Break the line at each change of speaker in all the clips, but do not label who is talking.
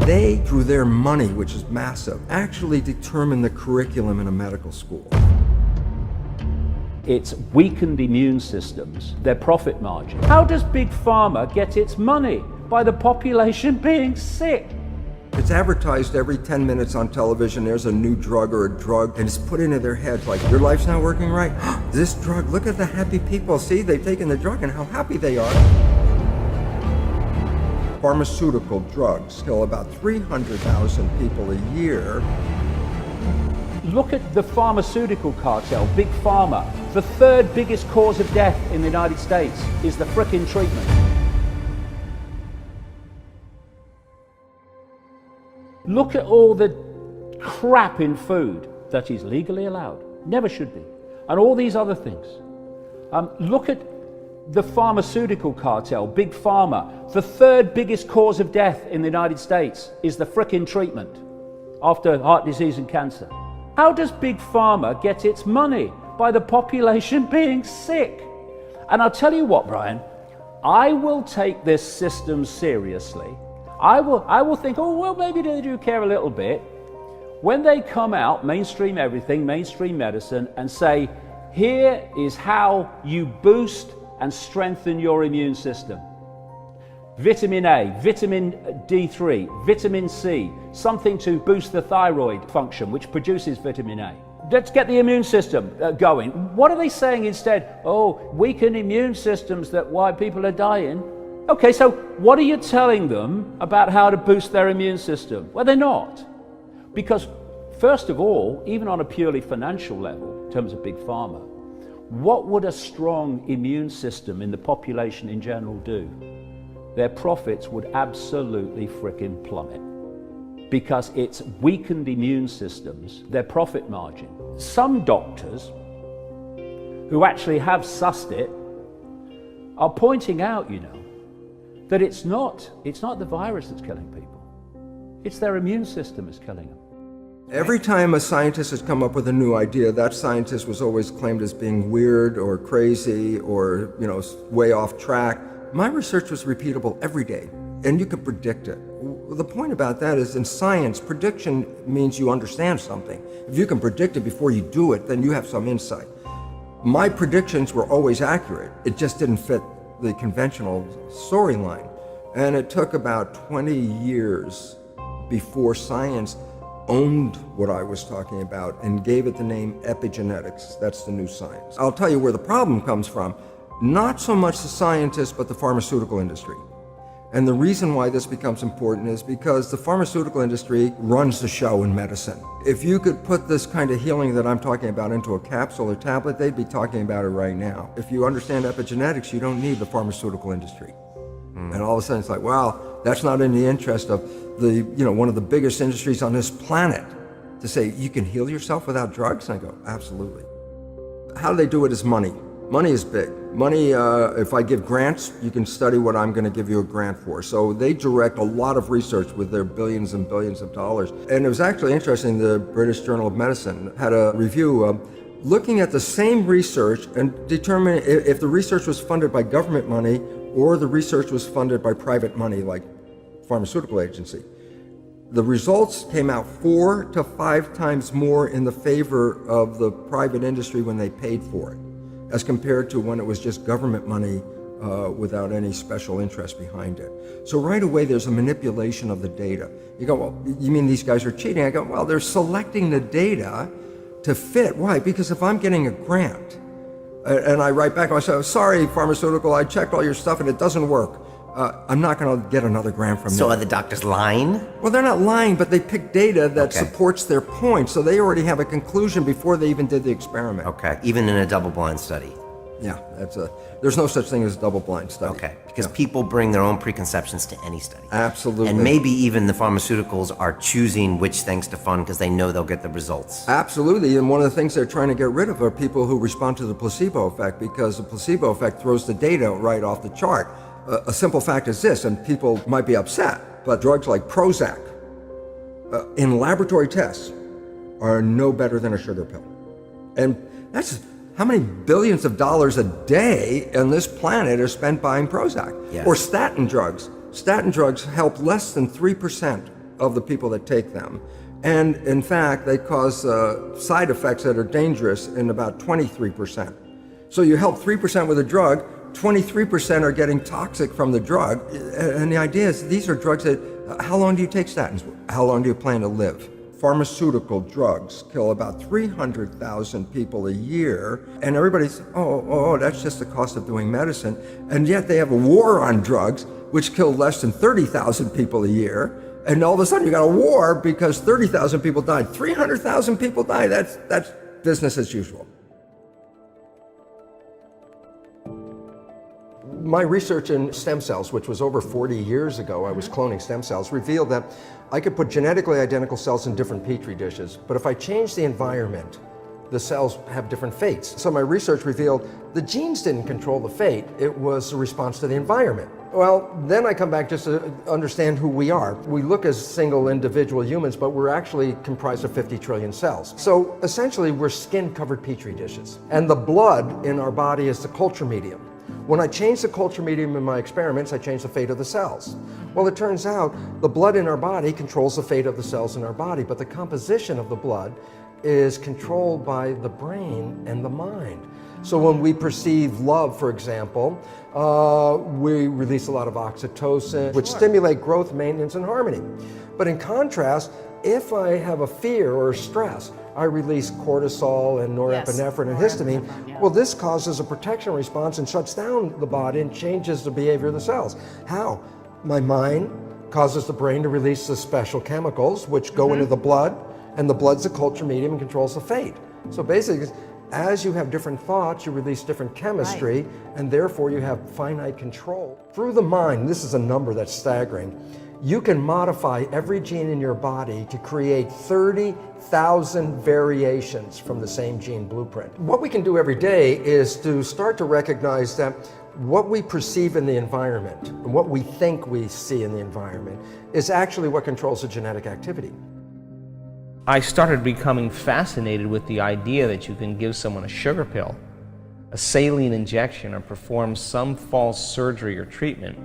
They, through their money, which is massive, actually determine the curriculum in a medical school.
It's weakened immune systems, their profit margin. How does Big Pharma get its money? By the population being sick.
It's advertised every 10 minutes on television. There's a new drug or a drug, and it's put into their heads like, your life's not working right? This drug, look at the happy people. See, they've taken the drug and how happy they are. Pharmaceutical drugs kill about 300,000 people a year.
Look at the pharmaceutical cartel, Big Pharma. The third biggest cause of death in the United States is the frickin' treatment. Look at all the crap in food that is legally allowed, never should be, and all these other things. Look at the pharmaceutical cartel, Big Pharma. The third biggest cause of death in the United States is the frickin' treatment after heart disease and cancer. How does Big Pharma get its money? By the population being sick. And I'll tell you what, Brian, I will take this system seriously. I will think, oh, well, maybe they do care a little bit. When they come out, mainstream everything, mainstream medicine, and say, here is how you boost and strengthen your immune system. Vitamin A, vitamin D3, vitamin C, something to boost the thyroid function, which produces vitamin A. Let's get the immune system going. What are they saying instead? Oh, weaken immune systems, that's why people are dying. Okay, so what are you telling them about how to boost their immune system? Well, they're not. Because first of all, even on a purely financial level, in terms of Big Pharma, what would a strong immune system in the population in general do? Their profits would absolutely frickin' plummet. Because it's weakened immune systems, their profit margin. Some doctors who actually have sussed it are pointing out, you know, that it's not the virus that's killing people. It's their immune system that's killing them.
Every time a scientist has come up with a new idea, that scientist was always claimed as being weird or crazy or, you know, way off track. My research was repeatable every day, and you could predict it. The point about that is in science, prediction means you understand something. If you can predict it before you do it, then you have some insight. My predictions were always accurate. It just didn't fit the conventional storyline. And it took about 20 years before science owned what I was talking about and gave it the name epigenetics. That's the new science. I'll tell you where the problem comes from. Not so much the scientists, but the pharmaceutical industry. And the reason why this becomes important is because the pharmaceutical industry runs the show in medicine. If you could put this kind of healing that I'm talking about into a capsule or tablet, they'd be talking about it right now. If you understand epigenetics, you don't need the pharmaceutical industry. And all of a sudden it's like, wow, that's not in the interest of the, you know, one of the biggest industries on this planet to say, you can heal yourself without drugs? And I go, absolutely. How they do it is money. Money is big. Money, if I give grants, you can study what I'm going to give you a grant for. So they direct a lot of research with their billions and billions of dollars. And it was actually interesting, the British Journal of Medicine had a review looking at the same research and determining if the research was funded by government money or the research was funded by private money like pharmaceutical agency. The results came out 4 to 5 times more in the favor of the private industry when they paid for it, as compared to when it was just government money without any special interest behind it. So right away there's a manipulation of the data. You go, well, you mean these guys are cheating? I go, well, they're selecting the data to fit. Why? Because if I'm getting a grant and I write back, I say, sorry, pharmaceutical, I checked all your stuff and it doesn't work. I'm not going to get another grant from you.
So are the doctors lying?
Well, they're not lying, but they pick data that supports their point. So they already have a conclusion before they even did the experiment.
Okay, even in a double-blind study.
Yeah, there's no such thing as a double-blind study.
Okay, because people bring their own preconceptions to any study.
Absolutely.
And maybe even the pharmaceuticals are choosing which things to fund because they know they'll get the results.
Absolutely, and one of the things they're trying to get rid of are people who respond to the placebo effect, because the placebo effect throws the data right off the chart. A simple fact is this, and people might be upset, but drugs like Prozac in laboratory tests are no better than a sugar pill. And that's how many billions of dollars a day on this planet are spent buying Prozac.
Yes.
Or statin drugs. Statin drugs help less than 3% of the people that take them. And in fact, they cause side effects that are dangerous in about 23%. So you help 3% with a drug, 23% are getting toxic from the drug. And the idea is these are drugs that, how long do you take statins? How long do you plan to live? Pharmaceutical drugs kill about 300,000 people a year, and everybody's, that's just the cost of doing medicine. And yet they have a war on drugs, which kill less than 30,000 people a year. And all of a sudden you got a war because 30,000 people died. 300,000 people died. That's business as usual. My research in stem cells, which was over 40 years ago, I was cloning stem cells, revealed that I could put genetically identical cells in different petri dishes, but if I change the environment, the cells have different fates. So my research revealed the genes didn't control the fate, it was a response to the environment. Well, then I come back just to understand who we are. We look as single individual humans, but we're actually comprised of 50 trillion cells. So essentially, we're skin-covered petri dishes. And the blood in our body is the culture medium. When I change the culture medium in my experiments, I change the fate of the cells. Well, it turns out the blood in our body controls the fate of the cells in our body, but the composition of the blood is controlled by the brain and the mind. So when we perceive love, for example, we release a lot of oxytocin, which stimulate growth, maintenance, and harmony. But in contrast, if I have a fear or a stress, I release cortisol and norepinephrine and histamine.
Yeah.
Well, this causes a protection response and shuts down the body and changes the behavior of the cells. How? My mind causes the brain to release the special chemicals which go into the blood, and the blood's the culture medium and controls the fate. So basically, as you have different thoughts, you release different chemistry, and therefore you have finite control. Through the mind, this is a number that's staggering, you can modify every gene in your body to create 30,000 variations from the same gene blueprint. What we can do every day is to start to recognize that what we perceive in the environment, and what we think we see in the environment, is actually what controls the genetic activity.
I started becoming fascinated with the idea that you can give someone a sugar pill, a saline injection, or perform some false surgery or treatment,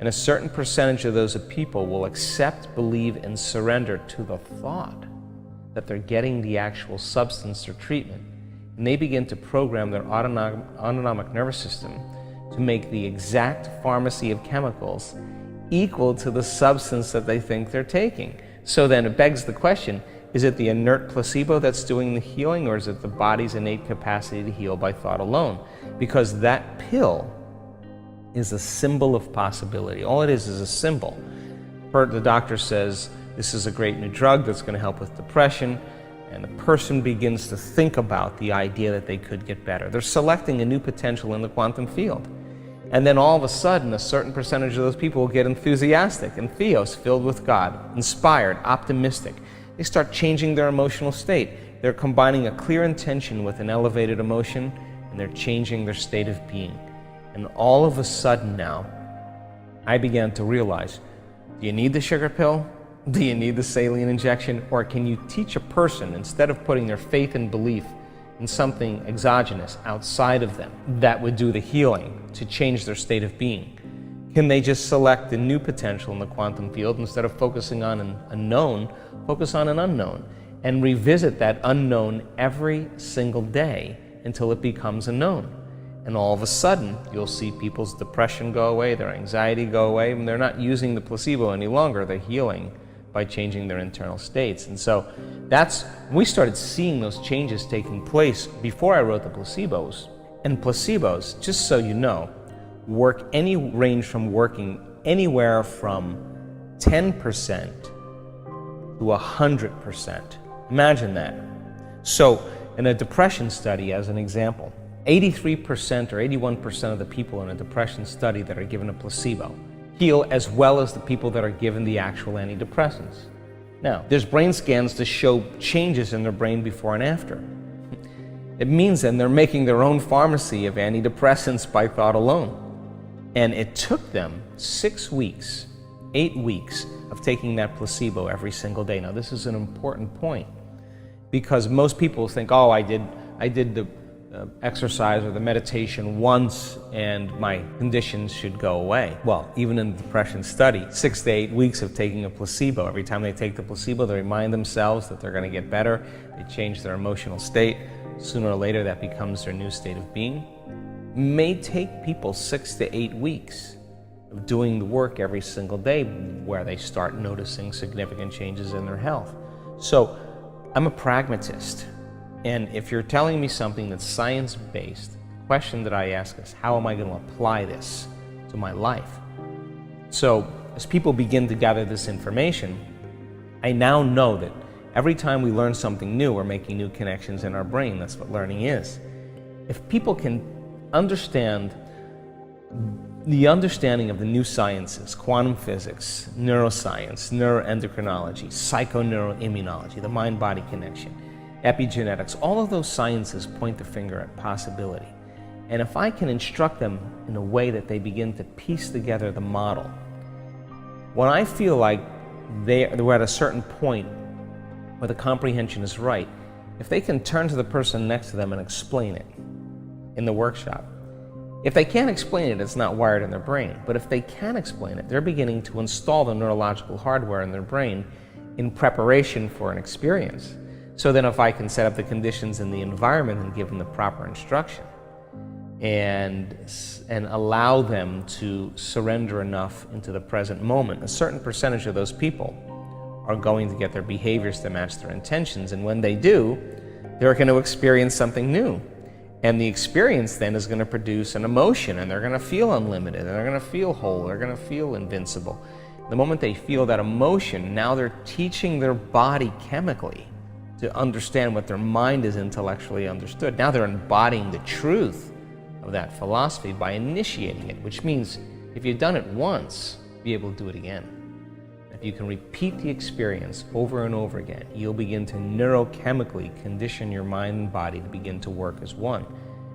and a certain percentage of those people will accept, believe, and surrender to the thought that they're getting the actual substance or treatment. And they begin to program their autonomic nervous system to make the exact pharmacy of chemicals equal to the substance that they think they're taking. So then it begs the question, is it the inert placebo that's doing the healing, or is it the body's innate capacity to heal by thought alone? Because that pill is a symbol of possibility. All it is a symbol. The doctor says, this is a great new drug that's going to help with depression, and the person begins to think about the idea that they could get better. They're selecting a new potential in the quantum field. And then all of a sudden, a certain percentage of those people will get enthusiastic and theos, filled with God, inspired, optimistic. They start changing their emotional state. They're combining a clear intention with an elevated emotion, and they're changing their state of being. And all of a sudden now, I began to realize, do you need the sugar pill? Do you need the saline injection? Or can you teach a person, instead of putting their faith and belief in something exogenous outside of them that would do the healing, to change their state of being? Can they just select a new potential in the quantum field, instead of focusing on a known, focus on an unknown, and revisit that unknown every single day until it becomes a known? And all of a sudden, you'll see people's depression go away, their anxiety go away, and they're not using the placebo any longer. They're healing by changing their internal states. And so we started seeing those changes taking place before I wrote the placebos. And placebos, just so you know, range from working anywhere from 10% to 100%. Imagine that. So in a depression study, as an example, 83% or 81% of the people in a depression study that are given a placebo heal as well as the people that are given the actual antidepressants. Now, there's brain scans to show changes in their brain before and after. It means then they're making their own pharmacy of antidepressants by thought alone. And it took them 6 weeks, 8 weeks of taking that placebo every single day. Now, this is an important point, because most people think, oh, I did the exercise or the meditation once and my conditions should go away. Well, even in the depression study, 6 to 8 weeks of taking a placebo. Every time they take the placebo, they remind themselves that they're going to get better. They change their emotional state. Sooner or later, that becomes their new state of being. It may take people 6 to 8 weeks of doing the work every single day where they start noticing significant changes in their health. So I'm a pragmatist. And if you're telling me something that's science-based, the question that I ask is, how am I going to apply this to my life? So as people begin to gather this information, I now know that every time we learn something new, we're making new connections in our brain. That's what learning is. If people can understand the understanding of the new sciences, quantum physics, neuroscience, neuroendocrinology, psychoneuroimmunology, the mind-body connection, epigenetics, all of those sciences point the finger at possibility. And if I can instruct them in a way that they begin to piece together the model, when I feel like we're at a certain point where the comprehension is right, if they can turn to the person next to them and explain it in the workshop. If they can't explain it, it's not wired in their brain. But if they can explain it, they're beginning to install the neurological hardware in their brain in preparation for an experience. So then if I can set up the conditions in the environment and give them the proper instruction and allow them to surrender enough into the present moment, a certain percentage of those people are going to get their behaviors to match their intentions. And when they do, they're going to experience something new. And the experience then is going to produce an emotion, and they're going to feel unlimited, and they're going to feel whole, they're going to feel invincible. The moment they feel that emotion, now they're teaching their body chemically to understand what their mind is intellectually understood. Now they're embodying the truth of that philosophy by initiating it, which means if you've done it once, be able to do it again. If you can repeat the experience over and over again, you'll begin to neurochemically condition your mind and body to begin to work as one.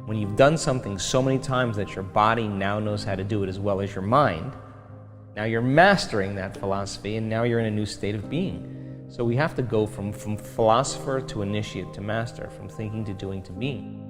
When you've done something so many times that your body now knows how to do it as well as your mind, now you're mastering that philosophy, and now you're in a new state of being. So we have to go from philosopher to initiate to master, from thinking to doing to being.